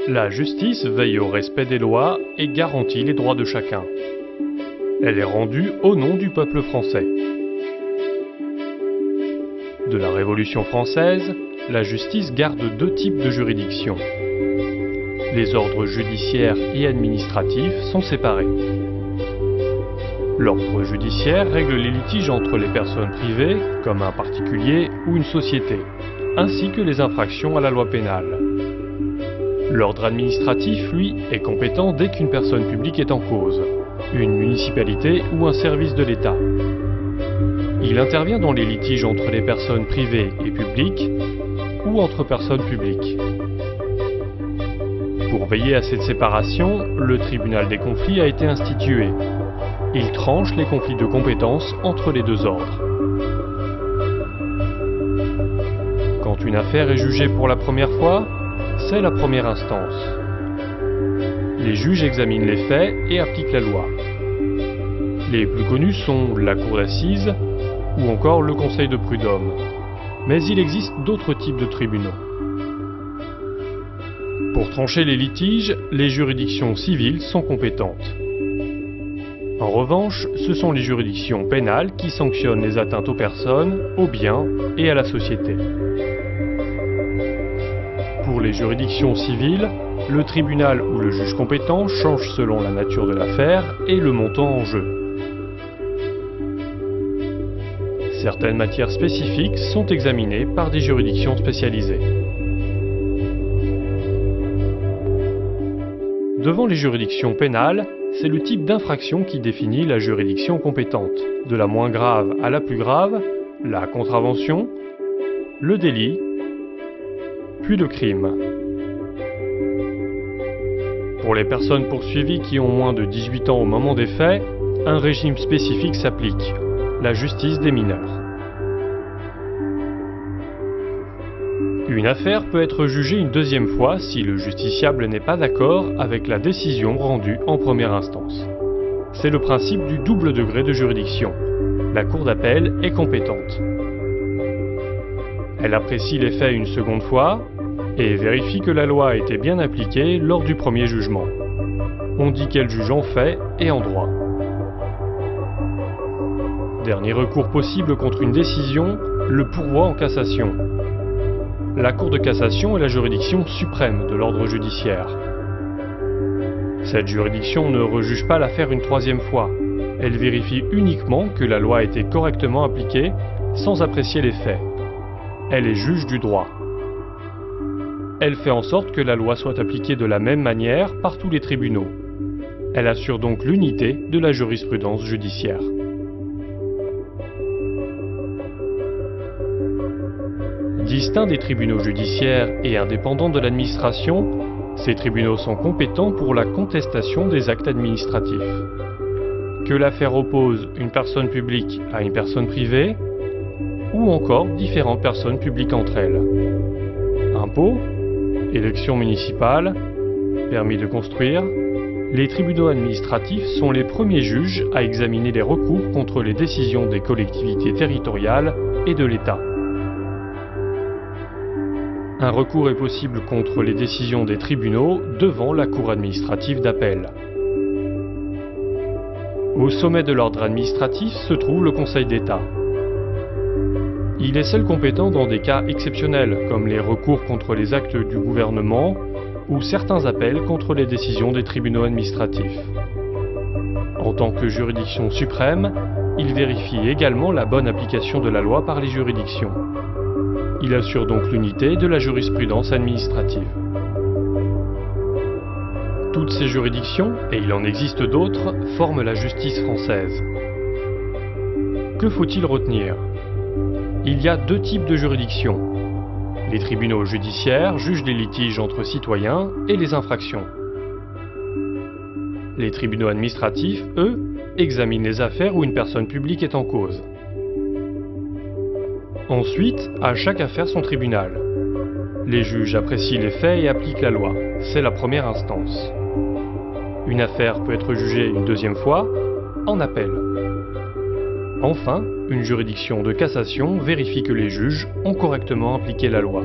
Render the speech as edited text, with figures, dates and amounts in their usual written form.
La justice veille au respect des lois et garantit les droits de chacun. Elle est rendue au nom du peuple français. De la Révolution française, la justice garde deux types de juridictions. Les ordres judiciaires et administratifs sont séparés. L'ordre judiciaire règle les litiges entre les personnes privées, comme un particulier ou une société, ainsi que les infractions à la loi pénale. L'ordre administratif, lui, est compétent dès qu'une personne publique est en cause, une municipalité ou un service de l'État. Il intervient dans les litiges entre les personnes privées et publiques ou entre personnes publiques. Pour veiller à cette séparation, le tribunal des conflits a été institué. Il tranche les conflits de compétences entre les deux ordres. Quand une affaire est jugée pour la première fois, c'est la première instance. Les juges examinent les faits et appliquent la loi. Les plus connus sont la cour d'assises ou encore le conseil de prud'homme. Mais il existe d'autres types de tribunaux. Pour trancher les litiges, les juridictions civiles sont compétentes. En revanche, ce sont les juridictions pénales qui sanctionnent les atteintes aux personnes, aux biens et à la société. Pour les juridictions civiles, le tribunal ou le juge compétent change selon la nature de l'affaire et le montant en jeu. Certaines matières spécifiques sont examinées par des juridictions spécialisées. Devant les juridictions pénales, c'est le type d'infraction qui définit la juridiction compétente. De la moins grave à la plus grave, la contravention, le délit, puis le crime. Pour les personnes poursuivies qui ont moins de 18 ans au moment des faits, un régime spécifique s'applique, la justice des mineurs. Une affaire peut être jugée une deuxième fois si le justiciable n'est pas d'accord avec la décision rendue en première instance. C'est le principe du double degré de juridiction. La cour d'appel est compétente. Elle apprécie les faits une seconde fois et vérifie que la loi a été bien appliquée lors du premier jugement. On dit qu'elle juge en fait et en droit. Dernier recours possible contre une décision, le pourvoi en cassation. La Cour de cassation est la juridiction suprême de l'ordre judiciaire. Cette juridiction ne rejuge pas l'affaire une troisième fois. Elle vérifie uniquement que la loi a été correctement appliquée sans apprécier les faits. Elle est juge du droit. Elle fait en sorte que la loi soit appliquée de la même manière par tous les tribunaux. Elle assure donc l'unité de la jurisprudence judiciaire. Distincts des tribunaux judiciaires et indépendants de l'administration, ces tribunaux sont compétents pour la contestation des actes administratifs. Que l'affaire oppose une personne publique à une personne privée, ou encore différentes personnes publiques entre elles. Impôts, élections municipales, permis de construire, les tribunaux administratifs sont les premiers juges à examiner les recours contre les décisions des collectivités territoriales et de l'État. Un recours est possible contre les décisions des tribunaux devant la cour administrative d'appel. Au sommet de l'ordre administratif se trouve le Conseil d'État. Il est seul compétent dans des cas exceptionnels, comme les recours contre les actes du gouvernement ou certains appels contre les décisions des tribunaux administratifs. En tant que juridiction suprême, il vérifie également la bonne application de la loi par les juridictions. Il assure donc l'unité de la jurisprudence administrative. Toutes ces juridictions, et il en existe d'autres, forment la justice française. Que faut-il retenir ? Il y a deux types de juridictions. Les tribunaux judiciaires jugent les litiges entre citoyens et les infractions. Les tribunaux administratifs, eux, examinent les affaires où une personne publique est en cause. Ensuite, à chaque affaire son tribunal. Les juges apprécient les faits et appliquent la loi. C'est la première instance. Une affaire peut être jugée une deuxième fois, en appel. Enfin, une juridiction de cassation vérifie que les juges ont correctement appliqué la loi.